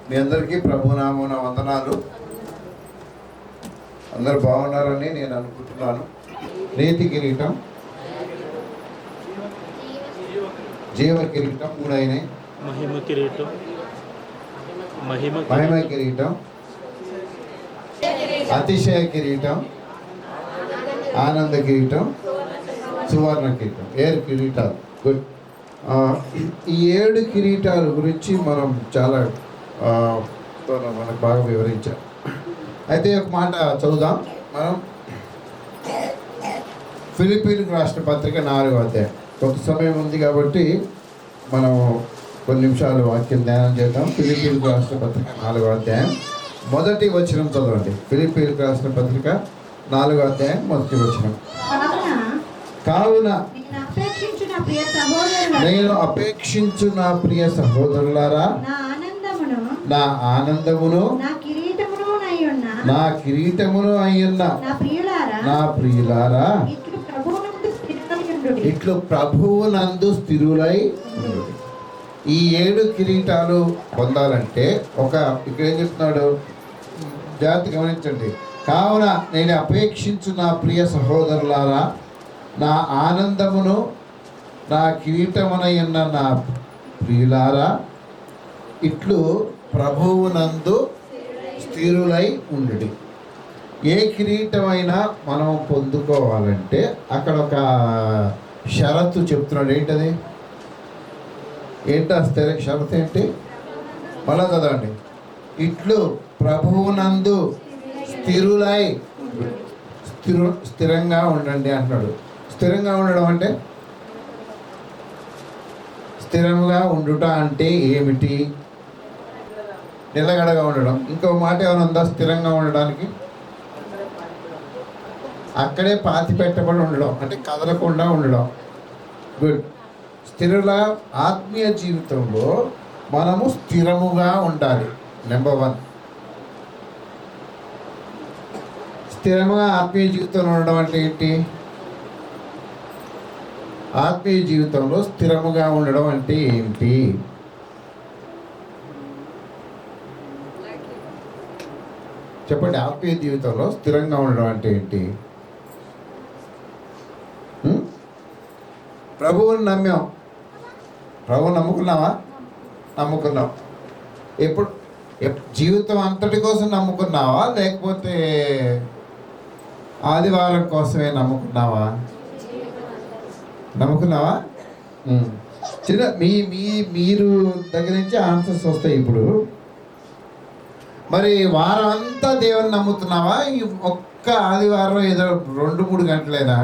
మీ అందరికీ ప్రభునామమున వందనాలు. అందరు బాగున్నారని నేను అనుకుంటున్నాను. నీతి కిరీటం, జీవ కిరీటం మూడు అయినాయి. మహిమ కిరీటం, మహిమ కిరీటం, అతిశయ కిరీటం, ఆనంద కిరీటం, సువర్ణ కిరీటం. 7 కిరీటాలు. గుడ్. ఈ 7 కిరీటాల గురించి మనం చాలా మనకు బాగా వివరించాం. అయితే ఒక మాట చదువుదాం. మనం ఫిలిప్పీలకు రాసిన పత్రిక 4వ అధ్యాయం. కొంత సమయం ఉంది కాబట్టి మనం కొన్ని నిమిషాలు వాక్యం ధ్యానం చేద్దాం. ఫిలిప్పీలకు రాసిన పత్రిక 4వ అధ్యాయం మొదటి వచనం చదవండి. ఫిలిప్పీలకు రాసిన పత్రిక 4వ అధ్యాయం మొదటి వచనం. కావున నేను అపేక్షించు నా ప్రియ సహోదరులారా, నా ఆనందమును నా కిరీటమును అయ్యున్న నా ప్రియులారా, ఇట్లు ప్రభువునందు స్థిరులై ఉండు. ఈ 7 కిరీటాలు పొందాలంటే ఇక్కడ ఏం చెప్తున్నాడు? జాగ్రత్త గమనించండి. కావున నేను అపేక్షించు నా ప్రియ సహోదరులారా, నా ఆనందమును నా కిరీటమునయున్న నా ప్రియులారా, ఇట్లు ప్రభువునందు స్థిరులై ఉండుడి. ఏ కిరీటమైనా మనం పొందుకోవాలంటే అక్కడ ఒక షరతు చెప్తున్నాడు. ఏంటది? ఏంటా షరతు ఏంటి? మళ్ళా చదవండి. ఇట్లు ప్రభువునందు స్థిరులై స్థిరంగా ఉండండి అంటున్నాడు. స్థిరంగా ఉండడం అంటే, స్థిరంగా ఉండుట అంటే ఏమిటి? నిలకడగా ఉండడం. ఇంకో మాట ఏమైనా ఉందా స్థిరంగా ఉండడానికి? అక్కడే పాతి పెట్టబడి ఉండడం అంటే కదలకుండా ఉండడం. గుడ్. స్థిరుల ఆత్మీయ జీవితంలో మనము స్థిరముగా ఉండాలి. నెంబర్ 1. స్థిరముగా ఆత్మీయ జీవితంలో ఉండడం అంటే ఏంటి? ఆత్మీయ జీవితంలో స్థిరముగా ఉండడం అంటే ఏంటి? చెప్పండి. ఆత్మీయ జీవితంలో స్థిరంగా ఉండడం అంటే ఏంటి? ప్రభువుని నమ్మాం. ప్రభువు నమ్ముకున్నావా? నమ్ముకున్నాం. ఎప్పుడు జీవితం అంతటి కోసం నమ్ముకున్నావా, లేకపోతే ఆదివారం కోసమే నమ్ముకున్నావా? నమ్ముకున్నావా? చిన్న మీరు దగ్గర నుంచి ఆన్సర్స్ వస్తాయి. ఇప్పుడు మరి వారం అంతా దేవుని నమ్ముతున్నావా? ఈ ఒక్క ఆదివారం ఏదో 2-3 గంటలేనా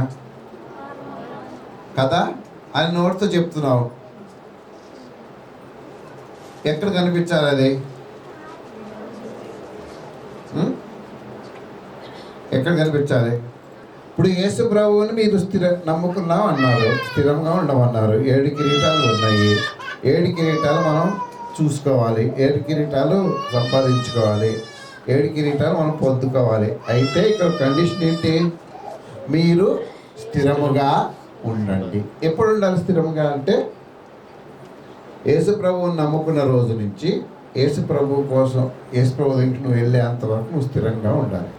కదా అని నోటితో చెప్తున్నావు. ఎక్కడ కనిపించాలి అది? ఎక్కడ కనిపించాలి? ఇప్పుడు యేసు ప్రభువుని మీరు నమ్ముకున్నాం అన్నారు, స్థిరంగా ఉండమన్నారు. 7 కిరీటాలు ఉన్నాయి. 7 కిరీటాలు మనం చూసుకోవాలి. 7 కిరీటాలు సంపాదించుకోవాలి. 7 కిరీటాలు మనం పొందుకోవాలి. అయితే ఇక్కడ కండిషన్ ఏంటి? మీరు స్థిరముగా ఉండండి. ఎప్పుడు ఉండాలి స్థిరముగా అంటే, యేసు ప్రభువుని నమ్ముకున్న రోజు నుంచి యేసు ప్రభు కోసం, యేసు ప్రభు దగ్గరికి నువ్వు వెళ్ళేంతవరకు నువ్వు స్థిరంగా ఉండాలి.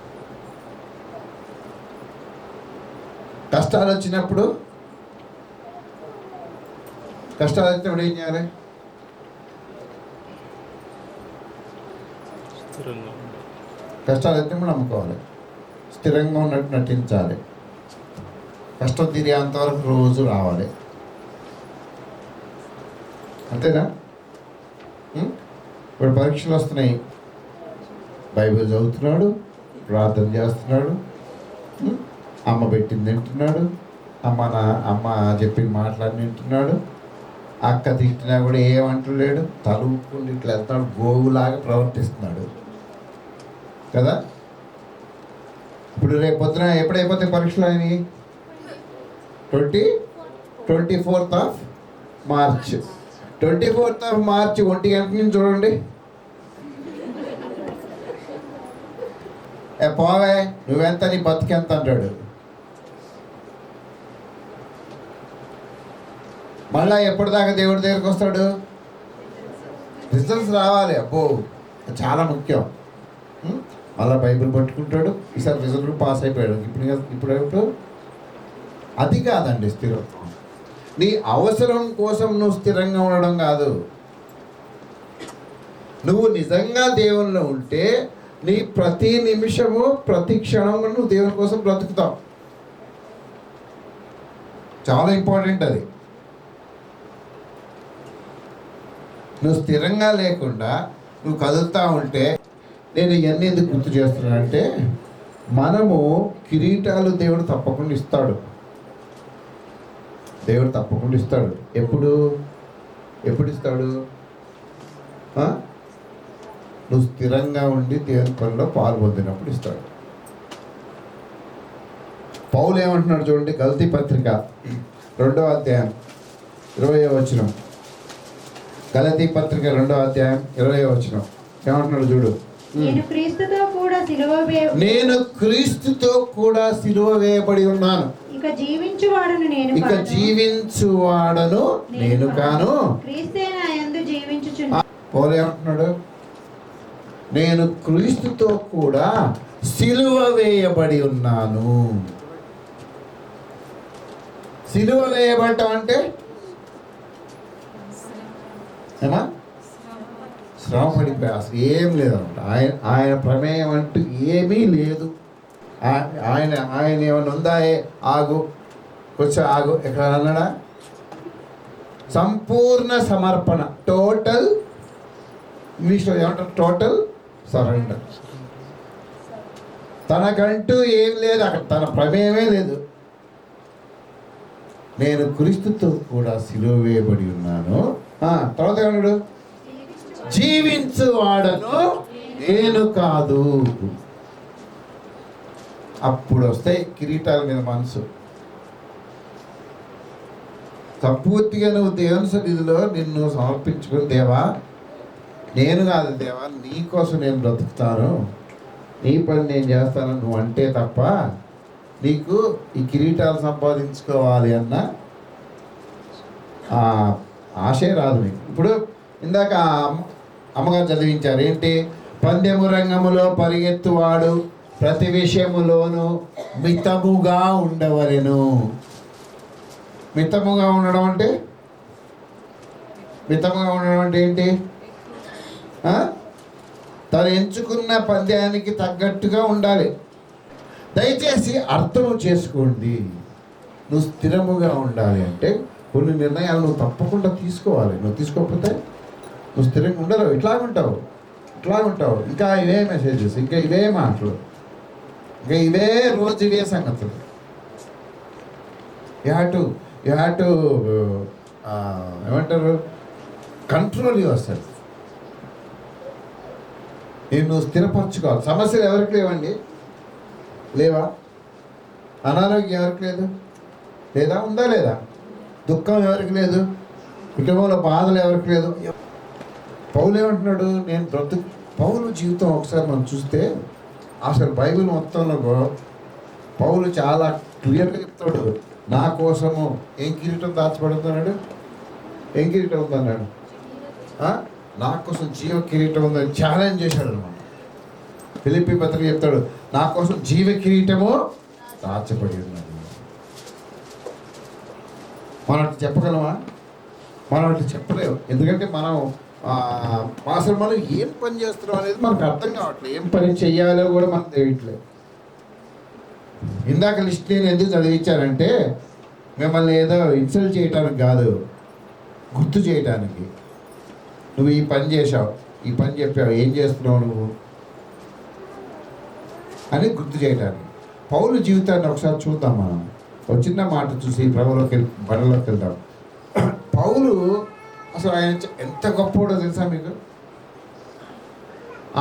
కష్టాలు వచ్చినప్పుడు ఏం చేయాలి? కష్టాలు వచ్చినప్పుడు నమ్ముకోవాలి. స్థిరంగా ఉన్నట్టు నటించాలి. కష్టం తీరేంతవరకు రోజు రావాలి. అంతేనా? ఇప్పుడు పరీక్షలు వస్తున్నాయి. బైబిల్ చదువుతున్నాడు, ప్రార్థన చేస్తున్నాడు, అమ్మ పెట్టింది తింటున్నాడు, అమ్మ చెప్పిన మాటలన్నీ వింటున్నాడు. అక్క తిట్టినా కూడా ఏమంటలేడు, తల ఊపుకుంటూ ఇట్లా వెళ్తున్నాడు, గోవులాగా ప్రవర్తిస్తున్నాడు కదా. ఇప్పుడు రేపు పొద్దున ఎప్పుడైపోతే పరీక్షలు అయినాయి? 24th of March. 24th of March 1 గంట నుంచి చూడండి. పోవే నువ్వెంత, నీ బతికెంత అంటాడు. మళ్ళా ఎప్పటిదాకా దేవుడి దగ్గరికి వస్తాడు? రిజల్ట్స్ రావాలి. అబ్బో చాలా ముఖ్యం. మళ్ళీ బైబిల్ పట్టుకుంటాడు, ఈసారి రిజల్ట్ పాస్ అయిపోయాడు, ఇప్పుడు అది కాదండి స్థిరత్వం. నీ అవసరం కోసం నువ్వు స్థిరంగా ఉండడం కాదు. నువ్వు నిజంగా దేవునిలో ఉంటే నీ ప్రతి నిమిషము ప్రతి క్షణము నువ్వు దేవుని కోసం బ్రతుకుతావు. చాలా ఇంపార్టెంట్ అది. నువ్వు స్థిరంగా లేకుండా నువ్వు కదులుతూ ఉంటే, నేను ఇవన్నీ ఎందుకు గుర్తు చేస్తున్నానంటే, మనము కిరీటాలు దేవుడు తప్పకుండా ఇస్తాడు. దేవుడు తప్పకుండా ఇస్తాడు. ఎప్పుడు ఇస్తాడు? నువ్వు స్థిరంగా ఉండి దేవుని పనిలో పాల్పొందినప్పుడు ఇస్తాడు. పౌలు ఏమంటున్నాడు చూడండి, గలతీ పత్రిక 2వ అధ్యాయం 20వ వచనం. గలతీ పత్రిక 2వ అధ్యాయం 20వ వచనం ఏమంటున్నాడు చూడు. నేను క్రీస్తుతో కూడా సిలువ వేయబడి ఉన్నాను. ఇక జీవించువాడను నేను కాను, క్రీస్తే నా యందు జీవించుచున్నాడు. పౌలు ఏమంటున్నాడు? నేను క్రీస్తుతో కూడా సిలువ వేయబడి ఉన్నాను. సిలువ వేయబడటం అంటే ఏమా? శ్రమ పడిపోయి అసలు ఏం లేదన్నమాట. ఆయన ప్రమేయం అంటూ ఏమీ లేదు. ఆయన ఏమైనా ఉందా? ఆగు, కొంచెం ఆగు, ఎక్కడ అన్నాడా? సంపూర్ణ సమర్పణ, టోటల్, ఇంగ్లీష్లో ఏమంటారు? Total surrender. తనకంటూ ఏం లేదు అక్కడ, తన ప్రమేయమే లేదు. నేను క్రీస్తుతో కూడా సిలువ వేయబడి ఉన్నాను. తర్వాత ఏమన్నాడు? జీవించువాడను నేను కాదు. అప్పుడు వస్తాయి కిరీటాల మీద మనసు. సంపూర్తిగా నువ్వు దేవుని సన్నిధిలో నిన్ను సమర్పించుకుని, దేవా నేను కాదు దేవా, నీ కోసం నేను బ్రతుకుతాను, నీ పని నేను చేస్తాను నువ్వు అంటే తప్ప నీకు ఈ కిరీటాలు సంపాదించుకోవాలి అన్న ఆశే రాదు నీకు. ఇప్పుడు ఇందాక అమ్మగారు చదివించారు ఏంటి? పందెము రంగములో పరిగెత్తువాడు ప్రతి విషయములోనూ మితముగా ఉండవలెను. మితముగా ఉండడం అంటే ఏంటి? తను ఎంచుకున్న పంద్యానికి తగ్గట్టుగా ఉండాలి. దయచేసి అర్థం చేసుకోండి. నువ్వు స్థిరముగా ఉండాలి అంటే కొన్ని నిర్ణయాలు నువ్వు తప్పకుండా తీసుకోవాలి. నువ్వు తీసుకోకపోతే నువ్వు స్థిరంగా ఉండరు. ఇట్లాగుంటావు. ఇంకా ఇవే మెసేజెస్, ఇంకా ఇవే మాటలు, ఇంకా ఇవే రోజు ఇవే సంగతులు. యూ హ్యావ్ టు ఏమంటారు? Control your self. నువ్వు స్థిరపరచుకోవాలి. సమస్యలు ఎవరికి లేవండి? లేవా? అనారోగ్యం ఎవరికి లేదు? లేదా? ఉందా లేదా? దుఃఖం ఎవరికి లేదు? కుటుంబంలో బాధలు ఎవరికి లేదు? పౌలు ఏమంటున్నాడు? పౌలు జీవితం ఒకసారి మనం చూస్తే అసలు బైబిల్ మొత్తంలో పౌలు చాలా క్లియర్గా చెప్తాడు. నా కోసము ఏం కిరీటం దాచబడుతున్నాడు? ఏం కిరీటం ఉందన్నాడు? నా కోసం జీవ కిరీటం ఉందని ఛాలెంజ్ చేశాడు అనమాట. ఫిలిప్పీ పత్రిక చెప్తాడు, నా కోసం జీవ కిరీటము దాచబడి ఉన్నది. మనం అట్లా చెప్పగలమా? మనం అట్లా చెప్పలేము. ఎందుకంటే అసలు మనం ఏం పని చేస్తున్నాం అనేది మనకు అర్థం కావట్లేదు. ఏం పని చెయ్యాలో కూడా మనకు తెలియట్లేదు. ఇందాక లిస్ట్ నేను ఎందుకు చదివించానంటే మిమ్మల్ని ఏదో ఇన్సల్ట్ చేయడానికి కాదు, గుర్తు చేయడానికి. నువ్వు ఈ పని చేసావు, ఈ పని చెప్పావు, ఏం చేస్తున్నావు నువ్వు అని గుర్తు చేయడానికి. పౌలు జీవితాన్ని ఒకసారి చూద్దాం. మనం ఒక చిన్న మాట చూసి బడిలోకి వెళ్దాం. పౌలు అసలు ఆయన ఎంత గొప్పవాడో తెలుసా మీకు?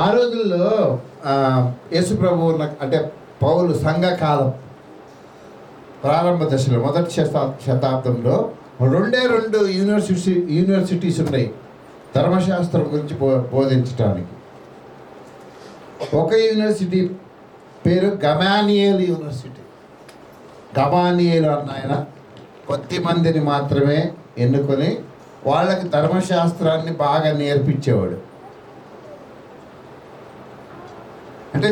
ఆ రోజుల్లో యేసు ప్రభువు అంటే పౌలు సంఘకాలం ప్రారంభ దశలో మొదటి శతాబ్దంలో 2 యూనివర్సిటీస్ ఉన్నాయి ధర్మశాస్త్రం గురించి బోధించడానికి. ఒక యూనివర్సిటీ పేరు గమానియేల్ యూనివర్సిటీ. గమానియేల్ అన్న ఆయన కొద్ది మందిని మాత్రమే ఎన్నుకొని వాళ్ళకి ధర్మశాస్త్రాన్ని బాగా నేర్పించేవాడు. అంటే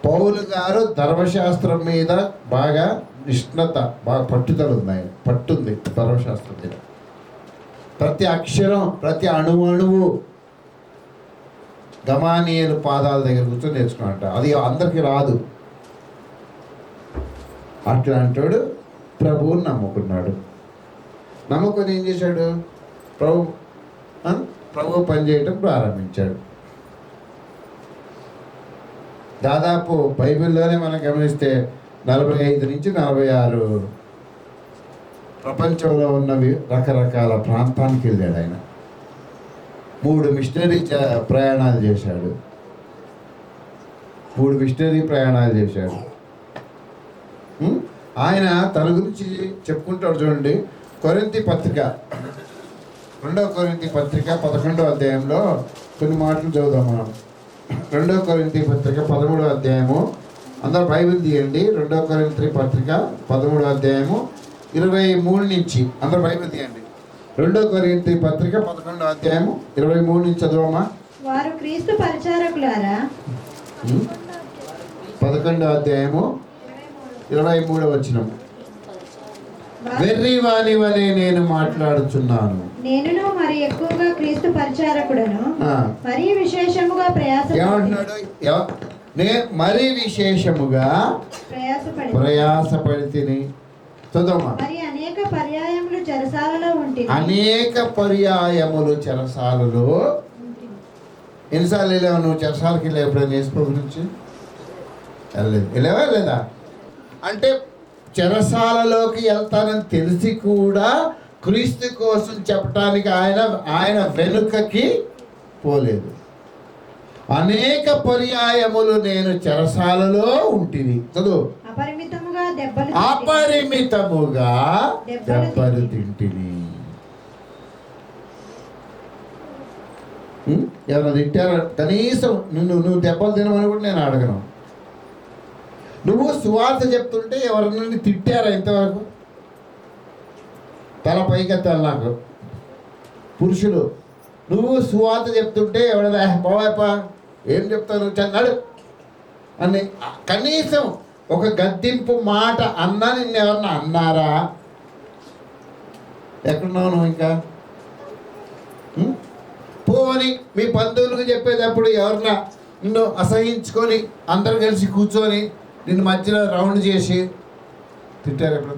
పౌలు గారు ధర్మశాస్త్రం మీద బాగా నిష్ణత, బాగా పట్టుదల ఉంది. ఆయన పట్టుంది ధర్మశాస్త్రం మీద. ప్రతి అక్షరం, ప్రతి అణువు గమానీయుల పాదాల దగ్గర కూర్చొని నేర్చుకున్నట్ట. అది అందరికీ రాదు. అట్లాంటోడు ప్రభువుని నమ్ముకున్నాడు. నమ్ముకొని ఏం చేశాడు? ప్రభు పనిచేయటం ప్రారంభించాడు. దాదాపు బైబిల్లోనే మనం గమనిస్తే 45 నుంచి 46 ప్రపంచంలో ఉన్నవి రకరకాల ప్రాంతానికి వెళ్ళాడు ఆయన. 3 మిషనరీ ప్రయాణాలు చేశాడు. 3 మిషనరీ ప్రయాణాలు చేశాడు. ఆయన తన గురించి చెప్పుకుంటాడు. చూడండి, కొరింథీ పత్రిక, 2వ కొరింథీ పత్రిక 11వ అధ్యాయంలో కొన్ని మాటలు చదువుదాం మనం. 2వ కొరింథీ పత్రిక 13వ అధ్యాయము. అందరూ బైబిల్ తీయండి. 2వ కొరింథీ పత్రిక 13వ అధ్యాయము 23 నుంచి. అందరూ బైబిల్ తీయండి. 2వ కొరింథీ పత్రిక 11వ అధ్యాయము 23 నుంచి చదవమ్మా. వారు క్రీస్తు పరిచారకులారా. 11వ అధ్యాయము 23వ వచనం. వెర్రి వాని వలె నేను మాట్లాడుచున్నాను. నేనును మరి ఎక్కువగా క్రీస్తు పరిచారకుడను, మరి విశేషముగా ఏమంటున్నాడు? మరి విశేషముగా ప్రయాసపడితిని. చదవమ్మా. మరి అనేక పర్యాయములు చెరసాలలో ఉంటి. అనేక పర్యాయములు చెరసాలలో. ఎన్నిసార్లు వెళ్ళావు నువ్వు చెరసాలకి? వెళ్ళావు ఎప్పుడైనా యేసు గురించి? వెళ్ళలేదు. వెళ్ళావా లేదా? అంటే చెరసాలలోకి వెళ్తానని తెలిసి కూడా క్రీస్తు కోసం చెప్పడానికి ఆయన వెనుకకి పోలేదు. అనేక పర్యాయములు నేను చెరసాలలో ఉంటిని. చదువు. అపరిమితముగా దెబ్బలు తింటిని. ఎవరైనా తిట్టారా? కనీసం నువ్వు దెబ్బలు తినమని కూడా నేను అడగను. నువ్వు సువార్త చెప్తుంటే ఎవరిని తిట్టారా ఇంతవరకు? తల పైకెత్తాలి నాకు. పురుషులు, నువ్వు సువార్త చెప్తుంటే ఎవడదా బావాయప్ప ఏం చెప్తాను చన్నాడు అని కనీసం ఒక గద్దింపు మాట అన్నా నిన్ను ఎవరన్నా అన్నారా? ఎక్కడున్నావు నువ్వు? ఇంకా పోని మీ బంధువులకు చెప్పేటప్పుడు ఎవరన్నా నిన్ను అసహించుకొని అందరు కలిసి కూర్చొని నిన్ను మధ్యలో రౌండ్ చేసి తిట్టారు ఎప్పుడు?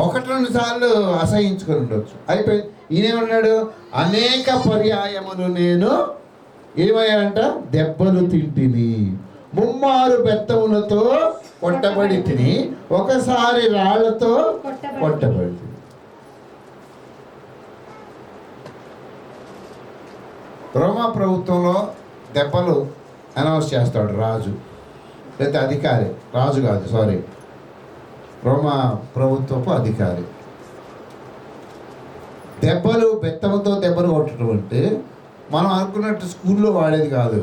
ఒకటి 2 సార్లు అసహించుకొని ఉండొచ్చు. అయిపోయి ఈయనేమన్నాడు? అనేక పర్యాయములు నేను ఏమయ్యానంట? దెబ్బలు తింటిని, ముమ్మారు బెత్తములతో కొట్టబడి తిని, ఒకసారి రాళ్లతో కొట్టబడి తిని. రోమా ప్రభుత్వంలో దెబ్బలు అనౌన్స్ చేస్తాడు రాజు, లేదా అధికారి. రాజు కాదు, సారీ, రోమా ప్రభుత్వపు అధికారి. దెబ్బలు, బెత్తముతో దెబ్బలు కొట్టడం అంటే మనం అనుకున్నట్టు స్కూల్లో వాడేది కాదు.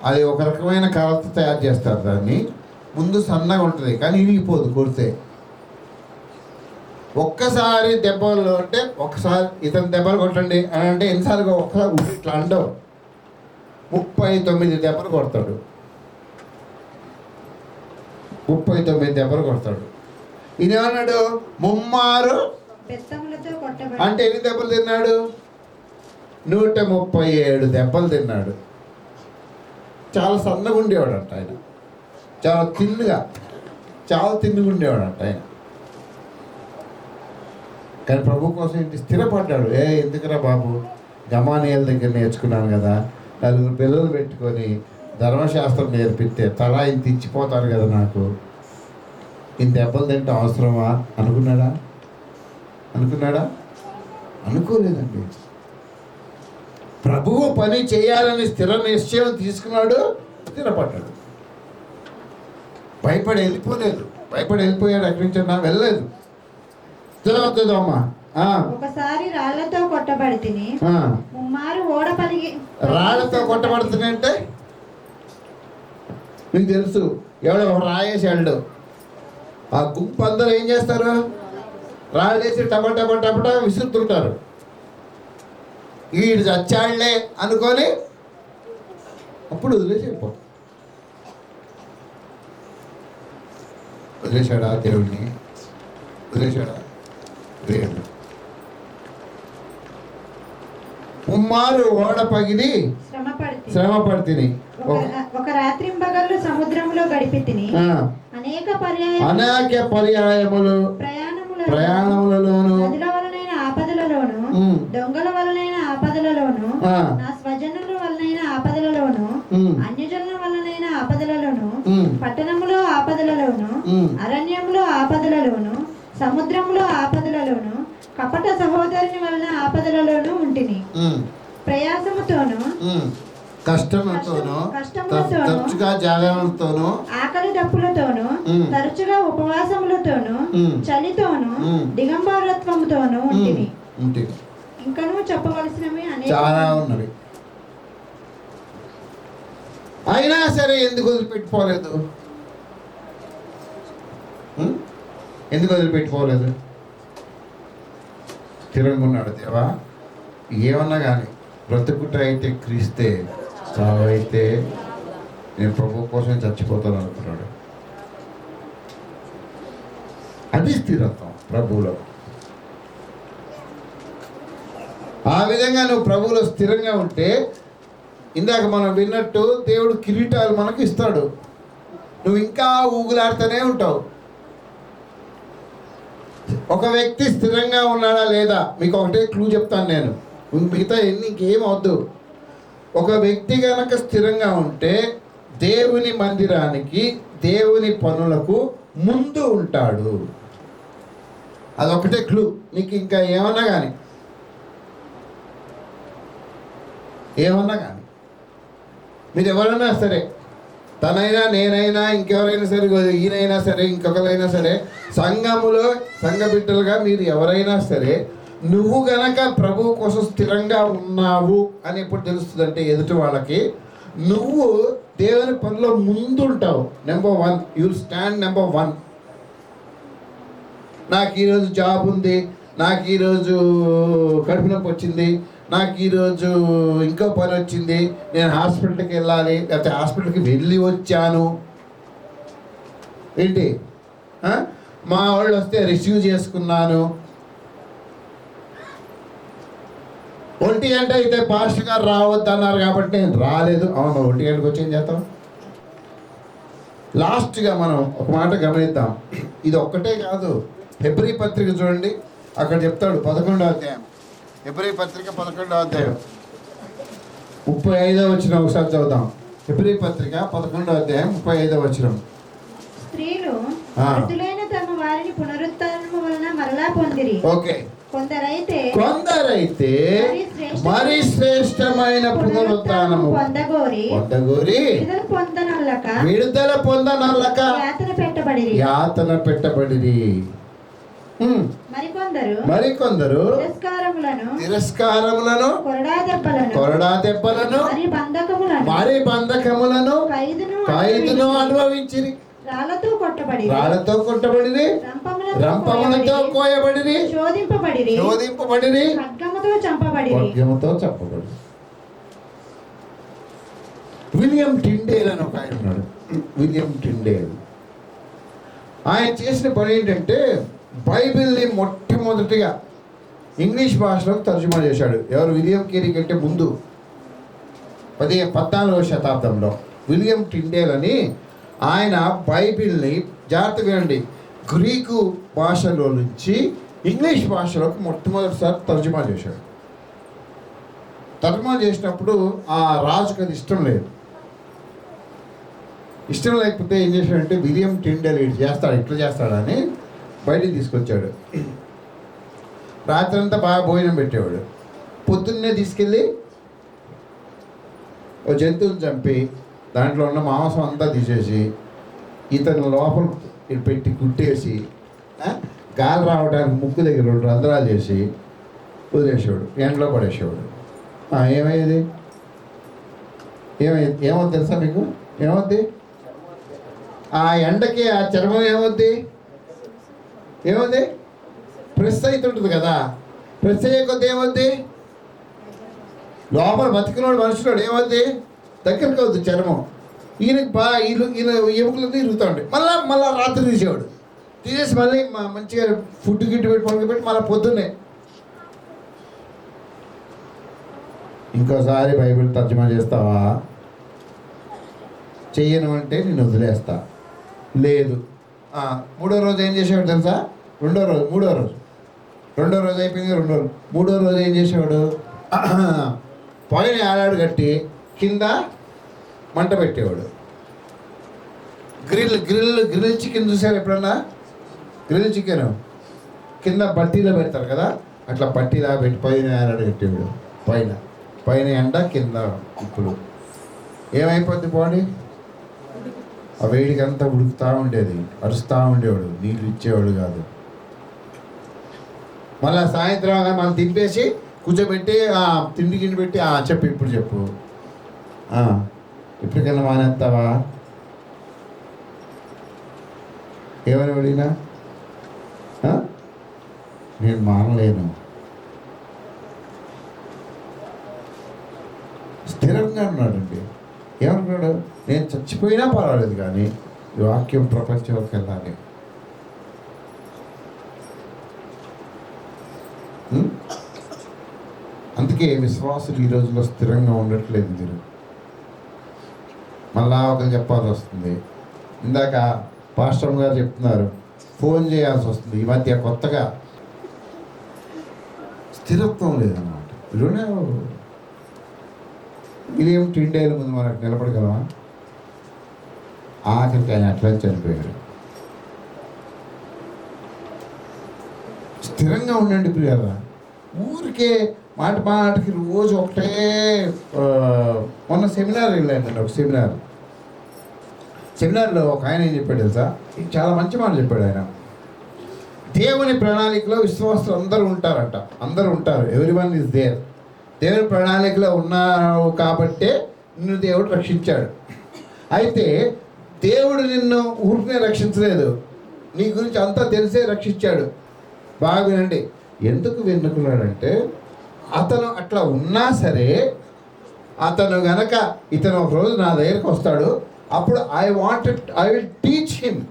అది ఒక రకమైన కర్రతో తయారు చేస్తారు. దాన్ని ముందు సన్నగా ఉంటుంది కానీ ఇరిగిపోదు కొడితే. ఒక్కసారి దెబ్బలు అంటే ఒకసారి ఇతను దెబ్బలు కొట్టండి అని అంటే ఎన్నిసార్లు ఒకసారి ఇట్లా అండవు. 39 దెబ్బలు కొడతాడు. 39 దెబ్బలు కొడతాడు. ఈయనేమన్నాడు? ముమ్మారు అంటే ఎన్ని దెబ్బలు తిన్నాడు? 137 దెబ్బలు తిన్నాడు. చాలా సన్నగా ఉండేవాడంట ఆయన. చాలా తిన్నుగా ఉండేవాడంట ఆయన. కానీ ప్రభు కోసం ఇంటి స్థిరపడ్డాడు. ఎందుకురా బాబు, గమానీయుల దగ్గర నేర్చుకున్నాను కదా, 4 పిల్లలు పెట్టుకొని ధర్మశాస్త్రం నేర్పిస్తే తల ఇంత ఇచ్చిపోతారు కదా, నాకు ఇంత దెబ్బలు తింటే అవసరమా అనుకున్నాడా? అనుకోలేదండి. ప్రభువు పని చేయాలని స్థిర నిశ్చయం తీసుకున్నాడు, స్థిరపడ్డాడు. భయపడి వెళ్ళిపోయాడు. ఎక్కడి నుంచి వెళ్ళలేదు. అమ్మా. ఒకసారి రాళ్లతో కొట్టబడితిని, ముమ్మారు ఓడపలిగి. రాళ్లతో కొట్టబడుతుంది అంటే మీకు తెలుసు, ఎవడో రాయేసాడు. ఆ గుంపు అందరూ ఏం చేస్తారు? రాళ్ళు వేసి టపటా విసురుతుంటారు. వీడు చచ్చాడులే అనుకొని అప్పుడు వదిలేసి వెళ్ళిపోతాం. వదిలేశాడా దేవుడిని? వదిలేశాడా? దేవుడు ఉమ్మారు ఓడ పగిలి శ్రమ పడితిని. ఒక రాత్రింబగళ్ళు సముద్రంలో గడిపి తిని అనేక పర్యాయములు ప్రయాణములలోను నదుల వలనైన ఆపదలలోను దొంగల వలనైన ఆపదలలోను నా స్వజనుల వలనైన ఆపదలలోను అన్యజనుల వలనైన ఆపదలలోను పట్టణములో ఆపదలలోను అరణ్యములో ఆపదలలోను సముద్రములో ఆపదలలోను కపట సహోదరుని వలన ఆపదలలోను ఉంటిని. ప్రయాసముతోను కష్టములతోను తరచుగా జాగరణతోను ఆకలి దప్పులతోను తరచుగా ఉపవాసములతోను చలితోను దిగంబరత్వముతోను ఉంటిని. ఇంకనూ చెప్పవలసినవి చాలా ఉన్నవి. అయినా సరే ఎందుకు వదిలిపెట్టుకోలేదు? ఎందుకు వదిలిపెట్టుకోలేదు? తిరుగున్నాడు. దేవా, ఏమన్నా కానీ బ్రతుకుట అయితే క్రీస్తే, చావు అయితే నేను ప్రభు కోసం చచ్చిపోతాను అనుకున్నాడు. అది స్థిరత్వం ప్రభువులో. ఆ విధంగా నువ్వు ప్రభువులో స్థిరంగా ఉంటే, ఇందాక మనం విన్నట్టు దేవుడు కిరీటాలు మనకు ఇస్తాడు. నువ్వు ఇంకా ఊగులాడుతూనే ఉంటావు. ఒక వ్యక్తి స్థిరంగా ఉన్నాడా లేదా మీకు ఒకటే క్లూ చెప్తాను నేను, మిగతా ఇంకేం అవద్దు. ఒక వ్యక్తి కనుక స్థిరంగా ఉంటే దేవుని మందిరానికి, దేవుని పనులకు ముందు ఉంటాడు. అదొకటే క్లూ. నీకు ఇంకా ఏమన్నా కానీ మీరు ఎవరైనా సరే, తనైనా నేనైనా ఇంకెవరైనా సరే, ఈయనైనా సరే ఇంకొకరైనా సరే, సంఘములో సంఘ బిడ్డలుగా మీరు ఎవరైనా సరే, నువ్వు గనక ప్రభు కోసం స్థిరంగా ఉన్నావు అని ఎప్పుడు తెలుస్తుంది అంటే, ఎదుటి వాళ్ళకి నువ్వు దేవుని పనిలో ముందుంటావు. Number 1, you stand number 1. నాకు ఈరోజు జాబ్ ఉంది, నాకు ఈరోజు కడుపు నొప్పి వచ్చింది, నాకు ఈరోజు ఇంకో పని వచ్చింది, నేను హాస్పిటల్కి వెళ్ళాలి, లేకపోతే హాస్పిటల్కి వెళ్ళి వచ్చాను. ఏంటి, మా వాళ్ళు వస్తే రిసీవ్ చేసుకున్నాను. 1 గంట అయితే పాస్టర్ గారు రావద్దన్నారు కాబట్టి నేను రాలేదు. అవును, 1 గంటకు వచ్చి ఏం చేస్తాం? లాస్ట్గా మనం ఒక మాట గమనిద్దాం. ఇది ఒక్కటే కాదు, హెబ్రీ పత్రిక చూడండి, అక్కడ చెప్తాడు 11వ అధ్యాయం. హెబ్రీ పత్రిక 11వ అధ్యాయం 35వ వచనం ఒకసారి చదువుదాం. హెబ్రీ పత్రిక 11వ అధ్యాయం 35వ వచనం. స్త్రీలు మృతులైన తమ వారిని పునరుత్థానము వలన మరలా పొందిరి. ఓకే, కొందరైతే మరి శ్రేష్టమైన పునరుత్థానము పొందగోరి విడుదల పొందనల్లక యాతన పెట్టబడిరి. మరికొందరు తిరస్కారములను కొరడా దెబ్బలను మరి బంధకములను ఖైదును అనుభవించిరి. రాళ్లతో కొట్టబడిరి, రంపములతో కోయబడిరి, శోధింపబడిరి, ఖడ్గముతో చంపబడిరి. విలియం టిండేల్ అని ఒక ఆయన ఉన్నాడు. విలియం టిండేల్ ఆయన చేసిన పని ఏంటంటే, బైబిల్ని మొట్టమొదటిగా ఇంగ్లీష్ భాషలోకి తర్జుమా చేశాడు. ఎవరు? విలియం కేరీ కంటే ముందు 14వ శతాబ్దంలో విలియం టిండేల్ అని ఆయన బైబిల్ని, జాగ్రత్త వినండి, గ్రీకు భాషలో నుంచి ఇంగ్లీష్ భాషలోకి మొట్టమొదటిసారి తర్జుమా చేశాడు. తర్జుమా చేసినప్పుడు ఆ రాజుకి అది ఇష్టం లేదు. ఇష్టం లేకపోతే ఏం చేశాడంటే, విలియం టిండేల్ ఇట్లా చేస్తాడని బయటికి తీసుకొచ్చాడు. రాత్రంతా బాగా భోజనం పెట్టేవాడు. పొద్దున్నే తీసుకెళ్ళి ఓ జంతువుని చంపి దాంట్లో ఉన్న మాంసం అంతా తీసేసి ఇతను లోపల పెట్టి కుట్టేసి గాలి రావడానికి ముక్కు దగ్గర 2 రంధ్రాలు చేసి వదిలేసేవాడు, ఎండలో పడేసేవాడు. ఏమయ్యేది? ఏమవుద్ది తెలుసా మీకు? ఏమవుద్ది? ఆ ఎండకి ఆ చర్మం ఏమవుద్ది? ప్రెస్ అవుతుంటుంది కదా. ప్రెస్ అయ్యే కొద్ది ఏమవుద్ది? లోపల బతికినోడు మనుషులోడు ఏమవుతుంది, దగ్గరికి అవుతుంది చర్మం. ఈయనకి ఈయన ఎముకలన్నీ ఇరుగుతూ ఉంటాయి. మళ్ళా రాత్రి తీసేవాడు, తీసేసి మళ్ళీ మంచిగా ఫుడ్ గిట్టు పెట్టి పడుకోబెట్టి మళ్ళీ పొద్దున్నే ఇంకోసారి బైబిల్ తర్జుమా చేస్తావా, చెయ్యను అంటే నేను వదిలేస్తా. లేదు. మూడో రోజు ఏం చేసేవాడు తెలుసా? మూడో రోజు అయిపోయింది. మూడో రోజు ఏం చేసేవాడు, పైన ఏడాడు కట్టి కింద మంట పెట్టేవాడు. గ్రిల్ చికెన్ చూసారు ఎప్పుడన్నా? గ్రిల్ చికెన్ కింద బట్టీలో పెడతారు కదా, అట్లా బట్టీలా పెట్టి పైన ఏడాడు కట్టేవాడు. పైన ఎండ, కింద ఇప్పుడు ఏమైపోద్ది బాడీ? ఆ వేడికి అంతా ఉడుకుతూ ఉండేది, అరుస్తూ ఉండేవాడు, నీళ్ళు ఇచ్చేవాడు కాదు. మళ్ళీ సాయంత్రం మనం తినిపేసి కూర్చోబెట్టి తిండి గిన్నె పెట్టి చెప్పు ఇప్పటికైనా మానేస్తావా? ఏమని అడిగినా నేను మానలేను. స్థిరంగా ఉన్నాడండి. ఏమనుకున్నాడు? నేను చచ్చిపోయినా పర్వాలేదు కానీ ఈ వాక్యం ప్రపంచంలోకి వెళ్ళాలి. అందుకే విశ్వాసులు ఈ రోజుల్లో స్థిరంగా ఉండట్లేదు. మీరు మళ్ళా ఒకరు చెప్పాల్సి వస్తుంది. ఇందాక పాస్టర్ గారు చెప్తున్నారు, ఫోన్ చేయాల్సి వస్తుంది. ఈ మధ్య కొత్తగా స్థిరత్వం లేదన్నమాట. విలియం టిండేల ముందు మనకు నిలబడగలమా? ఆఖరికి ఆయన అట్లా చనిపోయాడు. స్థిరంగా ఉండండి ప్రియారా. ఊరికే మాటకి రోజు ఒకటే. మొన్న సెమినార్ వెళ్ళానండి. ఒక సెమినార్లో ఒక ఆయన ఏం చెప్పాడు తెలుసా? చాలా మంచి మాట చెప్పాడు ఆయన. దేవుని ప్రణాళికలో విశ్వాసులు అందరూ ఉంటారంట. అందరూ ఉంటారు. Everyone is there. దేవుని ప్రణాళికలో ఉన్నావు కాబట్టే నిన్ను దేవుడు రక్షించాడు. అయితే దేవుడు నిన్ను ఊరికే రక్షించలేదు, నీ గురించి అంతా తెలిసే రక్షించాడు. బాగా వినండి. ఎందుకు వెన్నుకున్నాడంటే, అతను అట్లా ఉన్నా సరే, అతను గనక ఇతను ఒక రోజు నా దగ్గరికి వస్తాడు, అప్పుడు ఐ విల్ టీచ్ హిమ్.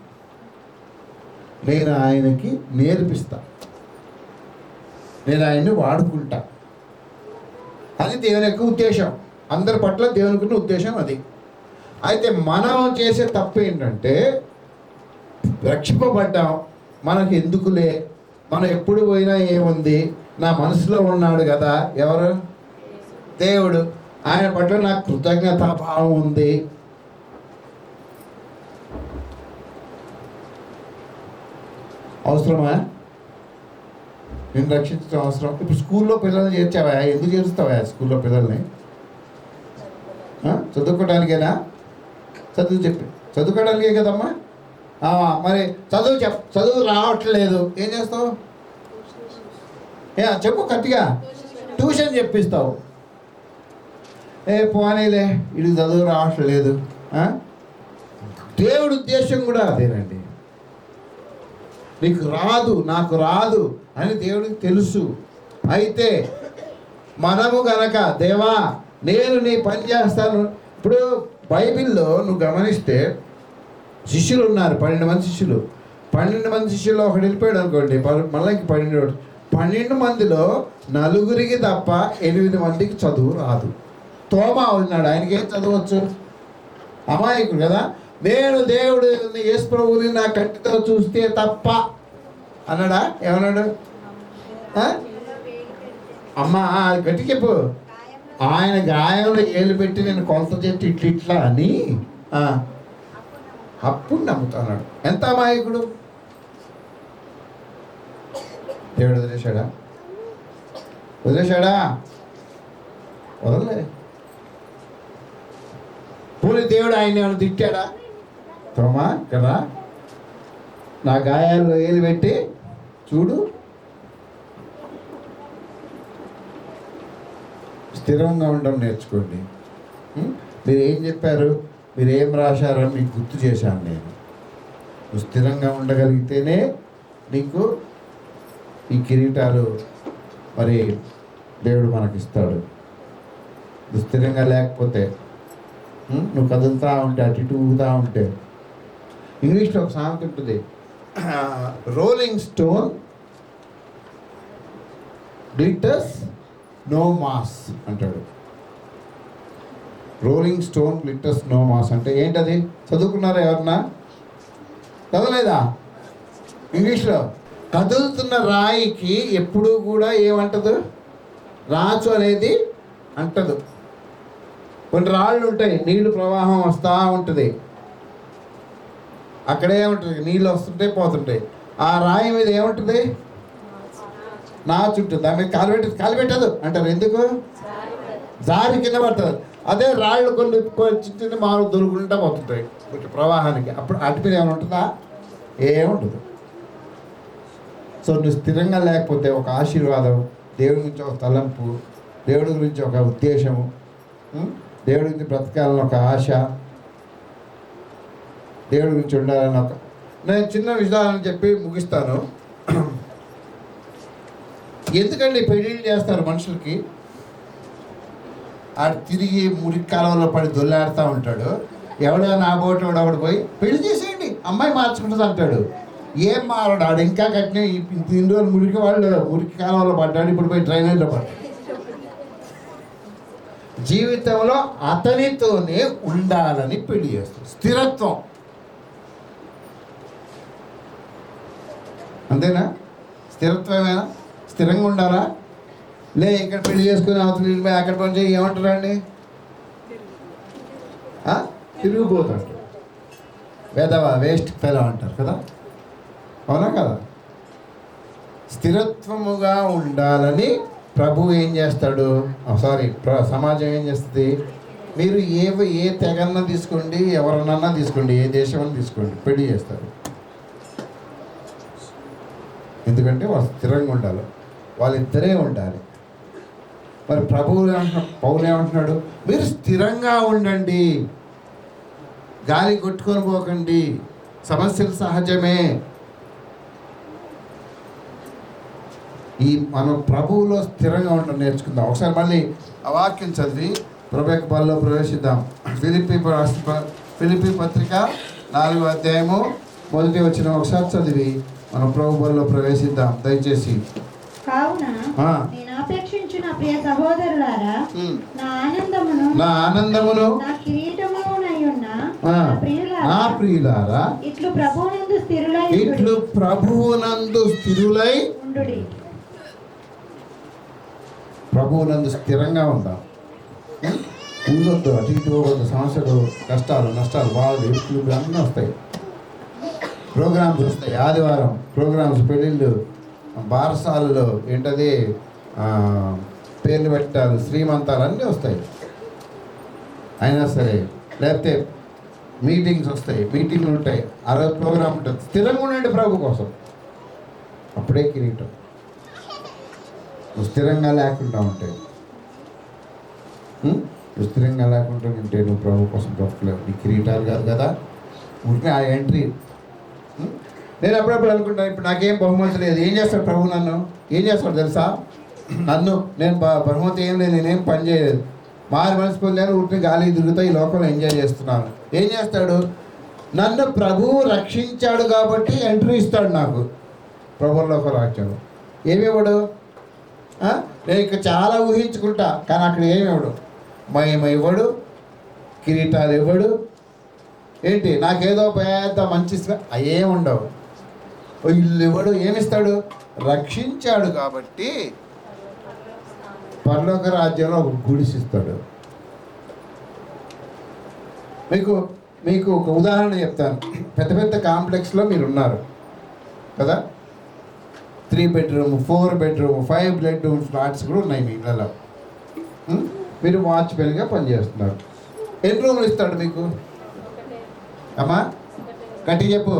నేను ఆయనకి నేర్పిస్తా, నేను ఆయన్ని వాడుకుంటా. అది దేవుని యొక్క ఉద్దేశం. అందరి పట్ల దేవునికి ఉన్న ఉద్దేశం అది. అయితే మనం చేసే తప్పు ఏంటంటే, రక్షింపబడ్డాం, మనకు ఎందుకులే, మనం ఎప్పుడు పోయినా ఏముంది, నా మనసులో ఉన్నాడు కదా ఎవరు? దేవుడు. ఆయన పట్ల నాకు కృతజ్ఞతా భావం ఉంది. అవసరమా? నేను రక్షించడం అవసరం. ఇప్పుడు స్కూల్లో పిల్లల్ని చేర్చావా? ఎందుకు చేరుస్తావా స్కూల్లో పిల్లల్ని? చదువుకోవడానికేనా? చదువుకోవడానికే కదమ్మా. మరి చదువు రావట్లేదు, ఏం చేస్తావు? చెప్పు గట్టిగా. ట్యూషన్ చెప్పిస్తావు. పోనీలే, ఇది చదువు రావట్లేదు. దేవుడి ఉద్దేశం కూడా అదేనండి. నీకు రాదు, నాకు రాదు అని దేవుడికి తెలుసు. అయితే మనము గనక, దేవా నేను నీ పని చేస్తాను. ఇప్పుడు బైబిల్లో నువ్వు గమనిస్తే శిష్యులు ఉన్నారు, 12 మంది శిష్యులు. 12 మంది శిష్యుల్లో ఒకటి వెళ్ళిపోయాడు అనుకోండి, మళ్ళీ 12 మందిలో 4 తప్ప 8 మందికి చదువు రాదు. తోమా ఉన్నాడు, ఆయనకి ఏం చదవచ్చు? అమాయకుడు కదా. నేను దేవుడు యేసు ప్రభువుని నా కంటితో చూస్తే తప్ప అన్నాడా? ఏమన్నాడు? అమ్మా గట్టి చెప్పు. ఆయన గాయంలో ఏళ్ళు పెట్టి నేను కొలత చేసి ఇట్లా అని అప్పుడు నమ్ముతున్నాడు. ఎంత అమాయకుడు. దేవుడు వదిలేశాడా? వదలలే. పూరి దేవుడు ఆయన ఏమైనా తిట్టాడా? తోమా కదా, నా గాయాల్లో ఏలు పెట్టి చూడు. స్థిరంగా ఉండడం నేర్చుకోండి. మీరు ఏం చెప్పారు, మీరు ఏం రాశారో మీకు గుర్తు చేశాను నేను. నువ్వు స్థిరంగా ఉండగలిగితేనే నీకు ఈ కిరీటాలు మరి దేవుడు మనకిస్తాడు. నువ్వు స్థిరంగా లేకపోతే, నువ్వు కదులుతూ ఉంటే, అటు ఇటు ఊగుతూ ఉంటే. ఇంగ్లీష్లో ఒక సామెత ఉంటుంది, rolling stone glitters no moss అంటాడు. Rolling stone glitters no moss అంటే ఏంటది? చదువుకున్నారా ఎవరన్నా? చదవలేదా? ఇంగ్లీష్లో కదులుతున్న రాయికి ఎప్పుడూ కూడా ఏమంటదు? రాచు అనేది అంటదు. కొన్ని రాళ్ళు ఉంటాయి, నీళ్లు ప్రవాహం వస్తూ ఉంటుంది, అక్కడే ఉంటుంది, నీళ్ళు వస్తుంటే పోతుంటాయి. ఆ రాయి మీద ఏముంటుంది? నాచు ఉంటుంది. దాని మీద కాలు పెట్టదు అంటారు. ఎందుకు? జారి కింద పడుతుంది. అదే రాళ్ళు కొన్ని చిన్న మామూలు దొరుకుంటా పోతుంటాయి ప్రవాహానికి. అప్పుడు అటు మీద ఏమైనా ఉంటుందా? ఏముండదు. సో నువ్వు స్థిరంగా లేకపోతే ఒక ఆశీర్వాదం, దేవుడి గురించి ఒక తలంపు, దేవుడి గురించి ఒక ఉద్దేశము, దేవుడి గురించి బ్రతకాలని ఒక ఆశ, దేవుడి గురించి ఉండాలని ఒక, నేను చిన్న విషయాలని చెప్పి ముగిస్తాను. ఎందుకండి పెళ్ళిళ్ళు చేస్తారు మనుషులకి? ఆడు తిరిగి మురికి కాలంలో పడి దొల్లాడుతూ ఉంటాడు. ఎవడో నా బోటు ఒకడు పోయి పెళ్లి చేసేయండి అమ్మాయి మార్చుకుంటుంది అంటాడు. ఏం మారాడు ఆడు? ఇంకా కట్టిన ఇన్ని రోజులు మురికి కాలంలో పడ్డాడు, ఇప్పుడు పోయి ట్రైనర్లో పడ్డాడు. జీవితంలో అతనితోనే ఉండాలని పెళ్లి చేస్తాడు. స్థిరత్వం, అంతేనా? స్థిరత్వమేనా? స్థిరంగా ఉండాలా? లే ఇక్కడ పెళ్లి చేసుకుని అవతల అక్కడ పని చేయి ఏమంటారండి? తిరిగిపోతాడు, వేదవా వేస్ట్ ఫెలో అంటారు కదా, అవునా కదా? స్థిరత్వముగా ఉండాలని ప్రభు ఏం చేస్తాడు? సమాజం ఏం చేస్తుంది? మీరు ఏ తెగన్నా తీసుకోండి, ఎవరినన్నా తీసుకోండి, ఏ దేశమన్నా తీసుకోండి, పెళ్లి చేస్తారు. ఎందుకంటే వాళ్ళు స్థిరంగా ఉండాలి, వాళ్ళిద్దరే ఉండాలి. మరి పౌలు ఏమంటున్నాడు? మీరు స్థిరంగా ఉండండి, గాలి కొట్టుకొని పోకండి, సమస్యలు సహజమే. మనం ప్రభువులో స్థిరంగా ఉండడం నేర్చుకుందాం. ఒకసారి మళ్ళీ ఆ వాక్యం చదివి ప్రభు యొక్క బల్లో ప్రవేశిద్దాం. ఫిలిప్పీ పత్రిక 4వ అధ్యాయము 1వ వచనం ఒకసారి చదివి మనం ప్రభు బల్లో ప్రవేశిద్దాం దయచేసి. కావున నేను అపేక్షించు నా ప్రియ సహోదరులారా, నా ఆనందమును నా కిరీటమునైయున్న నా ప్రియులారా, ఇట్లు ప్రభువునందు స్థిరులై ఉండుడి. ప్రభువునందు స్థిరంగా ఉందాం. ఊగొద్దు, అటు ఇటు పోవద్దు. సమస్యలు, కష్టాలు, నష్టాలు, బాధలు, ఇరుకులు అన్నీ వస్తాయి. ప్రోగ్రామ్స్ వస్తాయి, ఆదివారం ప్రోగ్రామ్స్, పెళ్ళిళ్ళు, బారసాలలో ఏంటది పేర్లు పెట్టాలి, శ్రీమంతాలు అన్నీ వస్తాయి. అయినా సరే, లేకపోతే మీటింగ్స్ వస్తాయి, మీటింగ్లు ఉంటాయి, ఆ రోజు ప్రోగ్రామ్ ఉంటుంది. స్థిరంగా ఉండండి ప్రభు కోసం, అప్పుడే కిరీటం. నువ్వు స్థిరంగా లేకుండా ఉంటే, నువ్వు స్థిరంగా లేకుండా ఉంటే నువ్వు ప్రభు కోసం బ్రతకలేవు. నీ కిరీటాలు కాదు కదా, ఊరికే ఆ ఎంట్రీ. నేను అప్పుడప్పుడు అనుకుంటాను, ఇప్పుడు నాకేం బహుమతి లేదు, ఏం చేస్తాడు ప్రభు? నన్ను ఏం చేస్తాడు తెలుసా? నేను బహుమతి ఏం లేదు, నేనేం పని చేయలేదు, మారి మనసు పొందాను, ఊరికి గాలి తిరుగుతా ఈ లోకంలో ఎంజాయ్ చేస్తున్నాను. ఏం చేస్తాడు? నన్ను ప్రభువు రక్షించాడు కాబట్టి ఎంట్రీ ఇస్తాడు నాకు ప్రభువులోక రాజ్యంలో. ఏమివ్వడు? నేను ఇక్కడ చాలా ఊహించుకుంటా, కానీ అక్కడ ఏమివ్వడు. మహిమ ఇవ్వడు, కిరీటాలు ఇవ్వడు, ఏంటి నాకేదో పెద్ద మంచి అయ్యేం ఉండవు, ఇల్లు ఇవ్వడు. ఏమిస్తాడు? రక్షించాడు కాబట్టి పరలోక రాజ్యంలో ఒక గుడిసిస్తాడు. మీకు ఒక ఉదాహరణ చెప్తాను. పెద్ద పెద్ద కాంప్లెక్స్లో మీరు ఉన్నారు కదా, 3 బెడ్రూమ్, 4 బెడ్రూమ్, 5 బెడ్రూమ్ ఫ్లాట్స్ కూడా ఉన్నాయి మీ ఇళ్ళలో. మీరు వాచ్మెన్గా పనిచేస్తున్నారు. ఎన్ని రూములు ఇస్తాడు మీకు? అమ్మా గట్టి చెప్పు.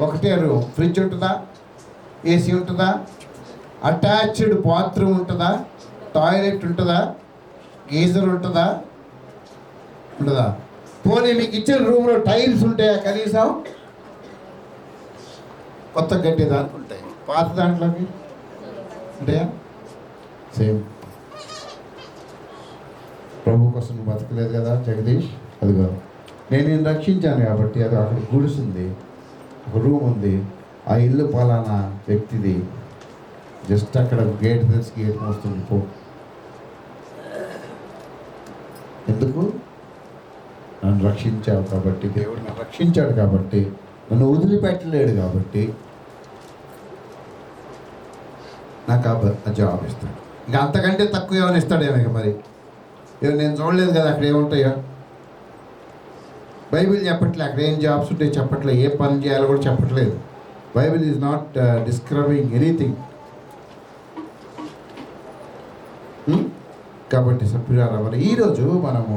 1 రూమ్. ఫ్రిడ్జ్ ఉంటుందా? ఏసీ ఉంటుందా? అటాచ్డ్ బాత్రూమ్ ఉంటుందా? టాయిలెట్ ఉంటుందా? గీజర్ ఉంటుందా? ఉంటుందా? పోనీ మీకు ఇచ్చిన రూమ్లో టైల్స్ ఉంటాయా కనీసం? కొత్త గట్టి దాంట్లో ఉంటాయి, పాత దాంట్లోకి ఉంటాయా? సేమ్. ప్రభు కోసం నువ్వు బతకలేదు కదా జగదీష్, అదిగో నేను రక్షించాను కాబట్టి అది అక్కడ గుడిసుంది, ఒక రూమ్ ఉంది, ఆ ఇల్లు పలానా వ్యక్తిది, జస్ట్ అక్కడ గేట్ తెరిచి గేట్ మోస్తుంది పో. ఎందుకు? నన్ను రక్షించావు కాబట్టి, దేవుడు నన్ను రక్షించాడు కాబట్టి, నన్ను వదిలిపెట్టలేడు కాబట్టి నాకు ఆ జాబ్ ఇస్తాడు. ఇంకా అంతకంటే తక్కువ ఏమైనా ఇస్తాడేమో ఇక మరి. నేను చూడలేదు కదా అక్కడ ఏముంటాయో. బైబిల్ చెప్పట్లే అక్కడ ఏం జాబ్స్ ఉంటాయి చెప్పట్లేదు, ఏ పని చేయాలో కూడా చెప్పట్లేదు. Bible is not describing anything. కాబట్టి సభ్యులారా, మరి ఈరోజు మనము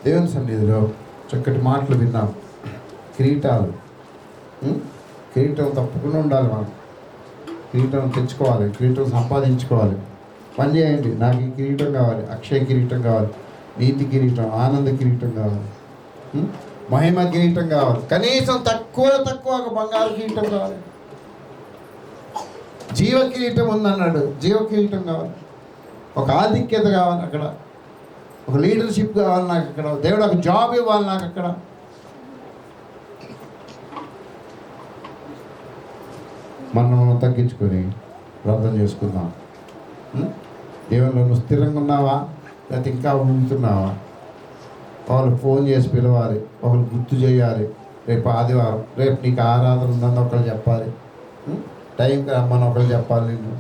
దేవుని సన్నిధిలో చక్కటి మాటలు విన్నాం. కిరీటాలు, కిరీటం తప్పకుండా ఉండాలి. మనం కిరీటం తెచ్చుకోవాలి, కిరీటం సంపాదించుకోవాలి. పని చేయండి, నాకు ఈ కిరీటం కావాలి, అక్షయ కిరీటం కావాలి, నీతి కిరీటం, ఆనంద కిరీటం కావాలి, మహిమ కిరీటం కావాలి, కనీసం తక్కువ ఒక బంగారు కిరీటం కావాలి. జీవ కిరీటం ఉందన్నాడు, జీవ కిరీటం కావాలి. ఒక ఆధిక్యత కావాలి అక్కడ, ఒక లీడర్షిప్ కావాలి నాకు అక్కడ, దేవుడు ఒక జాబ్ ఇవ్వాలి నాకు అక్కడ. మనం తగ్గించుకొని ప్రార్థన చేసుకుందాం. దేవుళ్ళు నువ్వు స్థిరంగా ఉన్నావా, లేకపోతే ఇంకా ఊగుతున్నావా? వాళ్ళు ఫోన్ చేసి పిలవాలి, ఒకరు గుర్తు చేయాలి. రేపు ఆదివారం, రేపు నీకు ఆరాధన ఉందని ఒకరు చెప్పాలి, టైంకి రమ్మని ఒకరు చెప్పాలి. నిన్ను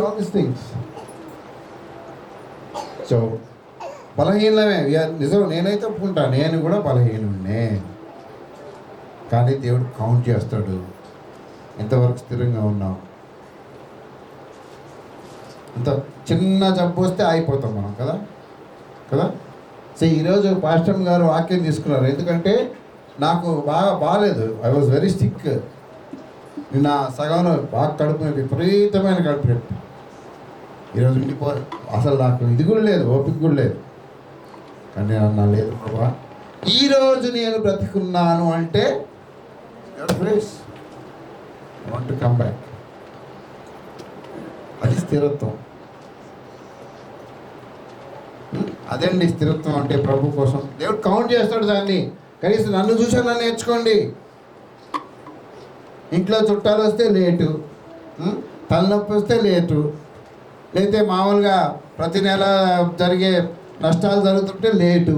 ఆల్ దీస్ థింగ్స్. సో బలహీనమే నిజం. నేనైతే ఒప్పుకుంటాను, నేను కూడా బలహీనున్నే. కానీ దేవుడు కౌంట్ చేస్తాడు ఎంతవరకు స్థిరంగా ఉన్నాం. అంత చిన్న జబ్బు వస్తే ఆగిపోతాం మనం కదా. సో ఈరోజు పాస్టర్ గారు వాక్యం తీసుకున్నారు, ఎందుకంటే నాకు బాగాలేదు. I was very sick. నిన్న సగంలో బాగా కడుపు నొప్పి, విపరీతమైన కడుపు నొప్పి. ఈరోజు ఇంటికి అసలు నాకు ఇది కూడా లేదు, ఓపిక కూడా లేదు. కానీ నేను అన్నా, లేదు బాబా, ఈరోజు నేను బ్రతికున్నాను అంటే please want to come back. అది స్థిరత్వం. అదండి స్థిరత్వం అంటే. ప్రభు కోసం దేవుడు కౌంట్ చేస్తాడు దాన్ని. కనీసం నన్ను చూసాను నేర్చుకోండి. ఇంట్లో చుట్టాలు వస్తే లేటు, తలనొప్పి వస్తే లేటు, లేతే మామూలుగా ప్రతి నెల జరిగే నష్టాలు జరుగుతుంటే లేటు,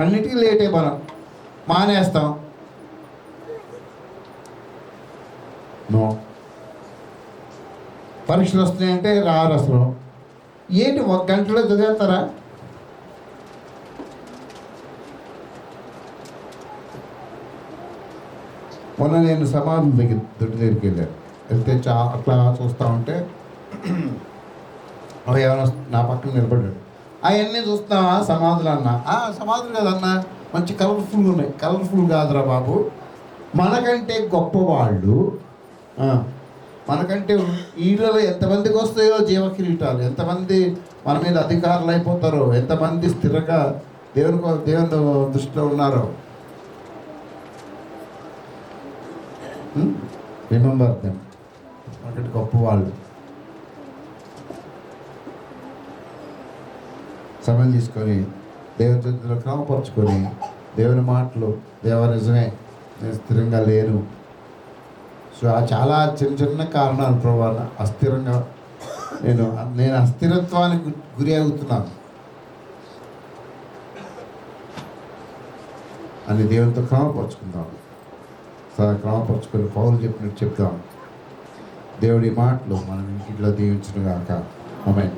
అన్నిటికీ లేటే. మనం మానేస్తాం. నో, పరీక్షలు వస్తున్నాయంటే రారు అసలు. ఏంటి 1 గంటలో చదివేస్తారా? మొన్న నేను సమాధుల దగ్గరికి వెళ్ళాను. వెళ్తే అట్లా చూస్తూ ఉంటే ఏమైనా నా పక్కన నిలబడ్డాడు. అవన్నీ చూస్తున్నావా సమాధులు అన్నా? సమాధులు కదన్నా, మంచి కలర్ఫుల్గా ఉన్నాయి. కలర్ఫుల్ కాదురా బాబు, మనకంటే గొప్పవాళ్ళు, మనకంటే ఈళ్ళలో ఎంతమందికి వస్తాయో జీవ కిరీటాలు, ఎంతమంది మన మీద అధికారులు అయిపోతారో, ఎంతమంది స్థిరంగా దేవుని దృష్టిలో ఉన్నారో. Remember them. మనకంటే గొప్పవాళ్ళు. సమయం తీసుకొని దేవుని చేతిలో క్రమపరుచుకొని, దేవుని మాటలు, దేవ నిజమే నేను స్థిరంగా లేను. సో చాలా చిన్న కారణాలు ప్రభావ అస్థిరంగా నేను అస్థిరత్వానికి గురి అవుతున్నాను అని దేవునితో క్రమపరుచుకుందాం. క్రమపరుచుకొని పౌలు చెప్పినట్టు చెప్తాం. దేవుడి మాటలు మనం ఇంట్లో దీవించును గాక. ఆమేన్.